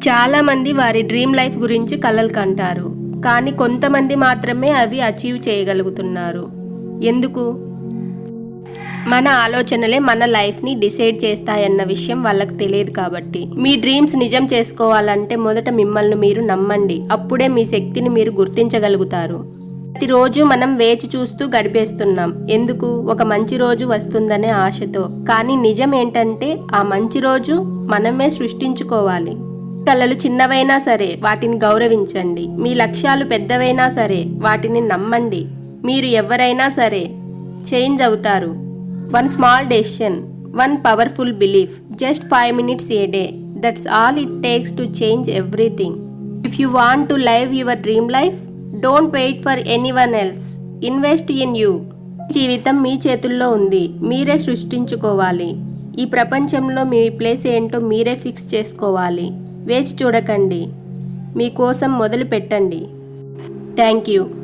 చాలామంది వారి dream life గురించి కలలు కంటారు, కానీ కొంతమంది మాత్రమే అవి అచీవ్ చేయగలుగుతున్నారు. ఎందుకు? మన ఆలోచనలే మన లైఫ్ని డిసైడ్ చేస్తాయన్న విషయం వాళ్ళకి తెలియదు కాబట్టి. మీ డ్రీమ్స్ నిజం చేసుకోవాలంటే మొదట మిమ్మల్ని మీరు నమ్మండి. అప్పుడే మీ శక్తిని మీరు గుర్తించగలుగుతారు. ప్రతిరోజు మనం వేచి చూస్తూ గడిపేస్తున్నాం. ఎందుకు? ఒక మంచి రోజు వస్తుందనే ఆశతో. కానీ నిజం ఏంటంటే ఆ మంచి రోజు మనమే సృష్టించుకోవాలి. కలలు చిన్నవైనా సరే వాటిని గౌరవించండి. మీ లక్ష్యాలు పెద్దవైనా సరే వాటిని నమ్మండి. మీరు ఎవరైనా సరే చేంజ్ అవుతారు. One small decision, one powerful belief, just 5 minutes a day. That's all it takes to change everything. If you want to live your dream life, don't wait for anyone else. Invest in you. జీవితం మీ చేతుల్లో ఉంది. మీరే సృష్టించుకోవాలి. ఈ ప్రపంచంలో మీ place ఏంటో మీరే fix చేసుకోవాలి. వేచి చూడకండి. మీకోసం మొదలు పెట్టండి. Thank you.